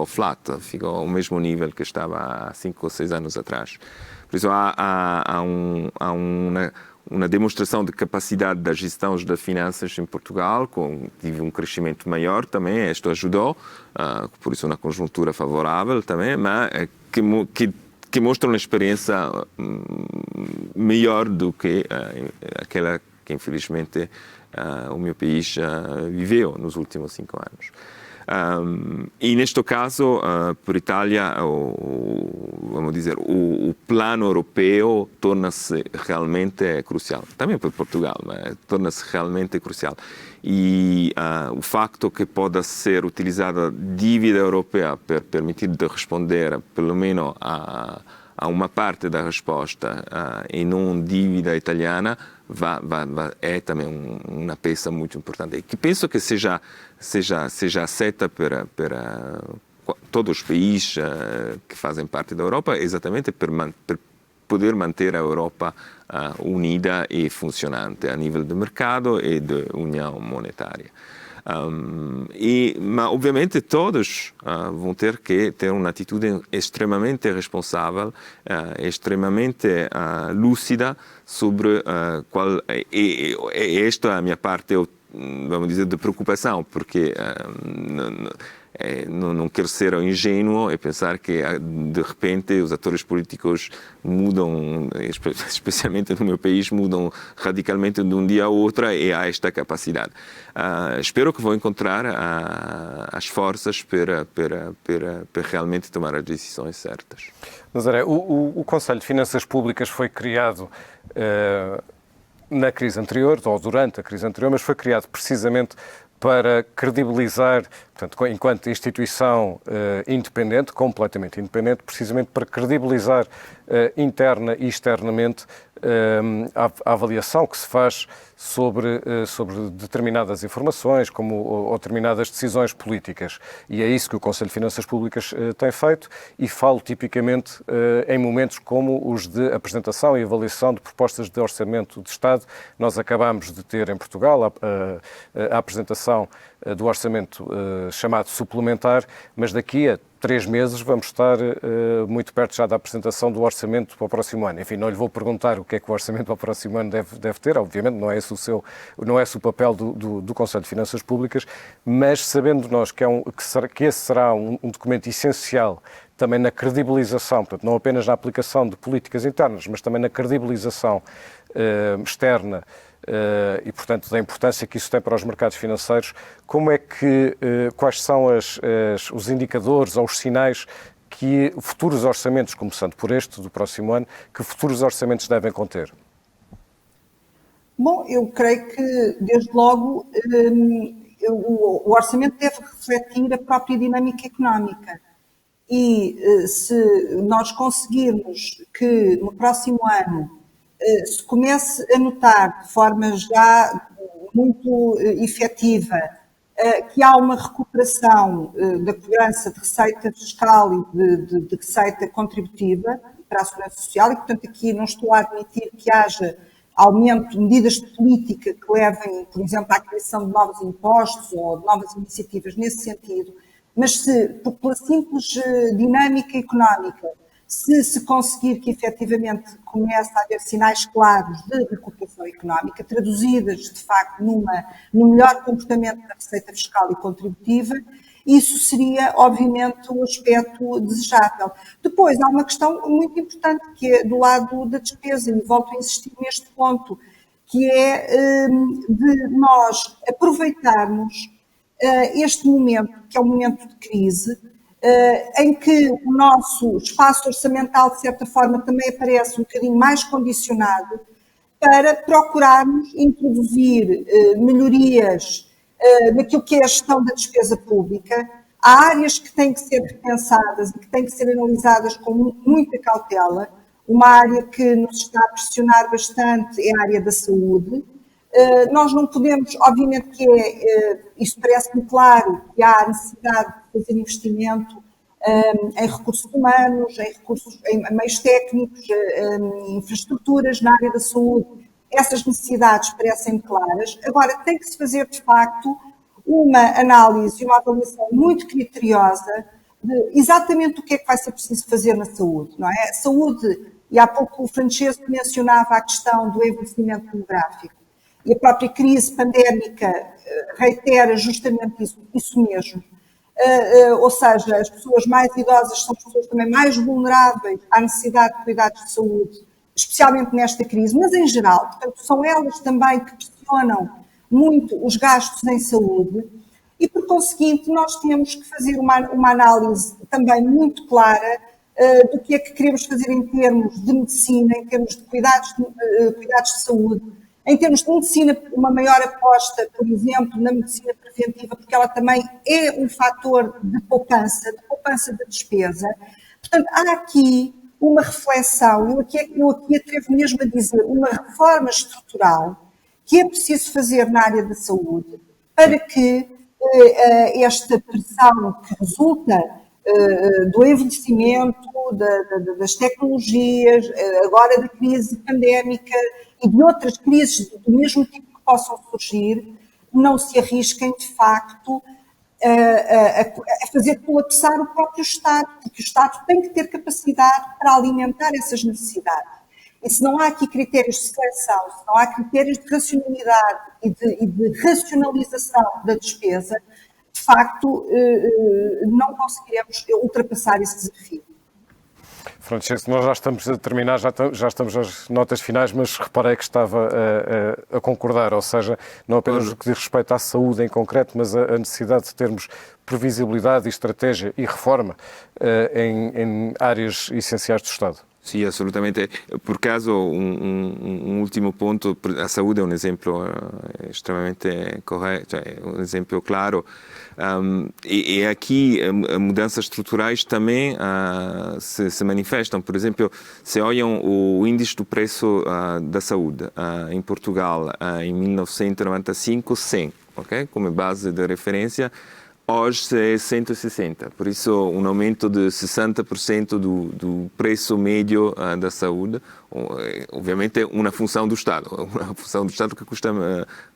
flat, ficou ao mesmo nível que estava há 5 ou 6 anos atrás. Por isso, há uma demonstração de capacidade da gestão das finanças em Portugal, tive um crescimento maior também, isto ajudou, por isso uma conjuntura favorável também, mas que mostra uma experiência melhor do que aquela que, infelizmente, o meu país viveu nos últimos 5 anos. E neste caso, por Itália, vamos dizer, o plano europeu torna-se realmente crucial. Também por Portugal, mas torna-se realmente crucial. E o facto que pode ser utilizada dívida europeia para permitir de responder, pelo menos, a uma parte da resposta e não dívida italiana, é também uma peça muito importante. E que penso que seja aceita para todos os países que fazem parte da Europa, exatamente para poder manter a Europa unida e funcionante a nível de mercado e de união monetária. Mas, obviamente, todos vão ter que ter uma atitude extremamente responsável, extremamente lúcida sobre qual é esta a minha parte, vamos dizer, de preocupação, porque não quero ser ingênuo e pensar que, de repente, os atores políticos mudam, especialmente no meu país, mudam radicalmente de um dia ao outro e há esta capacidade. Espero que vão encontrar as forças para realmente tomar as decisões certas.
Nazaré, o Conselho de Finanças Públicas foi criado na crise anterior, ou durante a crise anterior, mas foi criado precisamente para credibilizar, portanto, enquanto instituição independente, completamente independente, precisamente para credibilizar interna e externamente a avaliação que se faz sobre determinadas informações ou determinadas decisões políticas. E é isso que o Conselho de Finanças Públicas tem feito, e falo tipicamente em momentos como os de apresentação e avaliação de propostas de orçamento de Estado. Nós acabámos de ter em Portugal a apresentação do orçamento chamado suplementar, mas daqui a 3 meses vamos estar muito perto já da apresentação do orçamento para o próximo ano. Enfim, não lhe vou perguntar o que é que o orçamento para o próximo ano deve ter, obviamente não é esse o papel do Conselho de Finanças Públicas, mas sabendo nós que esse será um documento essencial também na credibilização, portanto, não apenas na aplicação de políticas internas, mas também na credibilização externa e, portanto, da importância que isso tem para os mercados financeiros. Quais são os indicadores ou os sinais que futuros orçamentos, começando por este do próximo ano, que futuros orçamentos devem conter?
Bom, eu creio que, desde logo, o orçamento deve refletir a própria dinâmica económica. E se nós conseguirmos que no próximo ano se comece a notar de forma já muito efetiva que há uma recuperação da cobrança de receita fiscal e de receita contributiva para a Segurança Social, e, portanto, aqui não estou a admitir que haja aumento de medidas de política que levem, por exemplo, à criação de novos impostos ou de novas iniciativas nesse sentido, mas se, pela simples dinâmica económica, se conseguir que efetivamente comece a haver sinais claros de recuperação económica, traduzidas de facto no melhor comportamento da receita fiscal e contributiva, isso seria obviamente um aspecto desejável. Depois há uma questão muito importante que é do lado da despesa, e volto a insistir neste ponto, que é de nós aproveitarmos este momento, que é um momento de crise, em que o nosso espaço orçamental, de certa forma, também aparece um bocadinho mais condicionado, para procurarmos introduzir melhorias naquilo que é a gestão da despesa pública. Há áreas que têm que ser repensadas e que têm que ser analisadas com muita cautela. Uma área que nos está a pressionar bastante é a área da saúde. Nós não podemos, obviamente isso parece-me claro, que há necessidade de fazer investimento em recursos humanos, em meios técnicos, em infraestruturas na área da saúde. Essas necessidades parecem claras. Agora, tem que se fazer, de facto, uma análise e uma avaliação muito criteriosa de exatamente o que é que vai ser preciso fazer na saúde, não é? A saúde, e há pouco o Francesco mencionava a questão do envelhecimento demográfico. E a própria crise pandémica reitera justamente isso mesmo. Ou seja, as pessoas mais idosas são as pessoas também mais vulneráveis à necessidade de cuidados de saúde, especialmente nesta crise, mas em geral. Portanto, são elas também que pressionam muito os gastos em saúde e, por conseguinte, nós temos que fazer uma análise também muito clara do que é que queremos fazer em termos de medicina, em termos de cuidados de saúde, em termos de medicina, uma maior aposta, por exemplo, na medicina preventiva, porque ela também é um fator de poupança da despesa. Portanto, há aqui uma reflexão, eu aqui atrevo mesmo a dizer, uma reforma estrutural que é preciso fazer na área da saúde para que esta pressão que resulta do envelhecimento, das tecnologias, agora da crise pandémica e de outras crises do mesmo tipo que possam surgir, não se arrisquem, de facto, a fazer colapsar o próprio Estado, porque o Estado tem que ter capacidade para alimentar essas necessidades. E se não há aqui critérios de seleção, se não há critérios de racionalidade e de racionalização da despesa, de facto, não conseguiremos ultrapassar esse desafio.
Francesco, nós já estamos a terminar, já estamos às notas finais, mas reparei que estava a concordar, ou seja, não apenas no que diz respeito à saúde em concreto, mas a necessidade de termos previsibilidade e estratégia e reforma em áreas essenciais do Estado.
Sì, assolutamente. Per caso un ultimo punto, la saúde è un esempio estremamente corretto, cioè un esempio claro. E aqui mudanças estruturais também se manifestam. Por exemplo, se olham o índice do preço da saúde em Portugal em 1995, 100, ok? Como base de referência. Hoje é 160, por isso um aumento de 60% do preço médio da saúde, obviamente é uma função do Estado que custa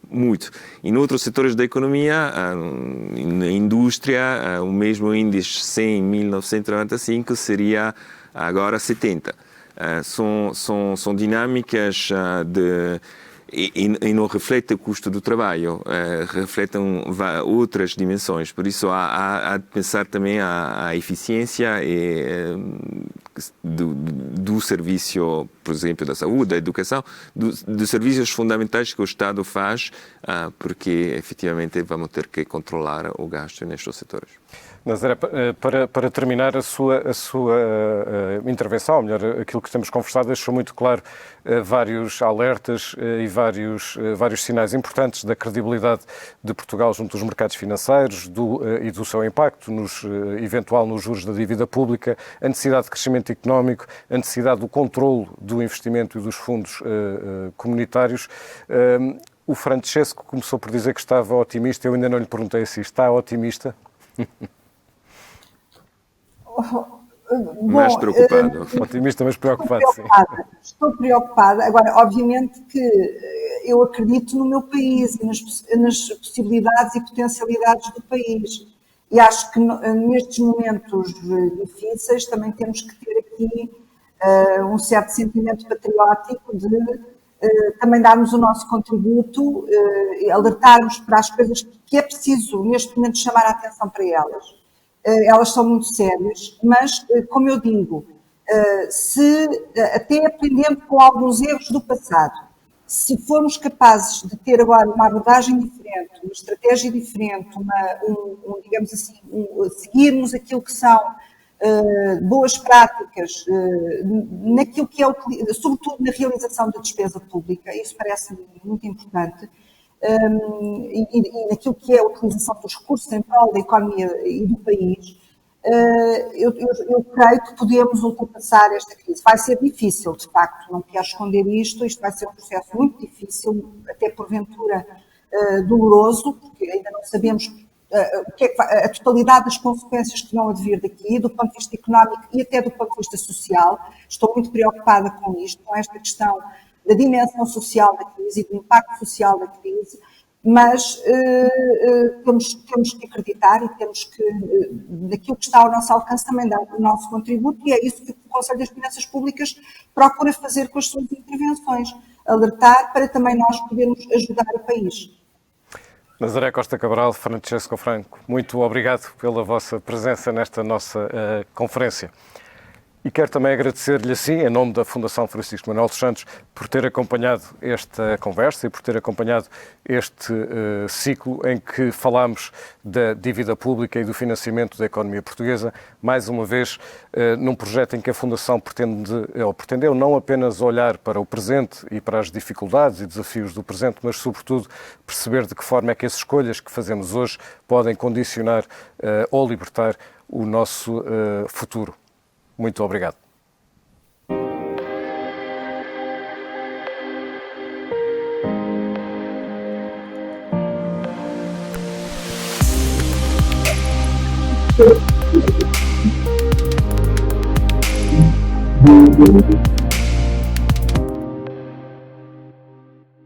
muito. Em outros setores da economia, na indústria, o mesmo índice 100 em 1995 seria agora 70. São dinâmicas e não reflete o custo do trabalho, refletem outras dimensões. Por isso há de pensar também a eficiência do serviço, por exemplo, da saúde, da educação, dos serviços fundamentais que o Estado faz, porque efetivamente vamos ter que controlar o gasto nestes setores.
Nazaré, para terminar a sua intervenção, ou melhor, aquilo que temos conversado, deixou muito claro vários alertas e vários sinais importantes da credibilidade de Portugal junto dos mercados financeiros e do seu impacto eventual nos juros da dívida pública, a necessidade de crescimento económico, a necessidade do controlo do investimento e dos fundos comunitários. O Francesco começou por dizer que estava otimista, eu ainda não lhe perguntei se está otimista.
Mais preocupado.
Otimista, mas preocupado, sim.
Estou preocupada. Agora, obviamente que eu acredito no meu país e nas possibilidades e potencialidades do país. E acho que nestes momentos difíceis também temos que ter aqui um certo sentimento patriótico de também darmos o nosso contributo, alertarmos para as coisas que é preciso neste momento chamar a atenção para elas. Elas são muito sérias, mas, como eu digo, até aprendendo com alguns erros do passado, se formos capazes de ter agora uma abordagem diferente, uma estratégia diferente, digamos assim, seguirmos aquilo que são boas práticas naquilo que é, sobretudo na realização da despesa pública, isso parece-me muito importante, e naquilo que é a utilização dos recursos em prol da economia e do país, eu creio que podemos ultrapassar esta crise. Vai ser difícil, de facto, não quero esconder isto vai ser um processo muito difícil, até porventura doloroso, porque ainda não sabemos a totalidade das consequências que vão advir daqui, do ponto de vista económico e até do ponto de vista social. Estou muito preocupada com isto, com esta questão da dimensão social da crise e do impacto social da crise, mas temos que acreditar e temos que, daquilo que está ao nosso alcance, também dar o nosso contributo, e é isso que o Conselho das Finanças Públicas procura fazer com as suas intervenções, alertar para também nós podermos ajudar o país.
Nazaré Costa Cabral, Francesco Franco, muito obrigado pela vossa presença nesta nossa conferência. E quero também agradecer-lhe, assim, em nome da Fundação Francisco Manuel dos Santos, por ter acompanhado esta conversa e por ter acompanhado este ciclo em que falámos da dívida pública e do financiamento da economia portuguesa, mais uma vez num projeto em que a Fundação pretendeu não apenas olhar para o presente e para as dificuldades e desafios do presente, mas, sobretudo, perceber de que forma é que as escolhas que fazemos hoje podem condicionar ou libertar o nosso futuro. Muito obrigado.
Thank you.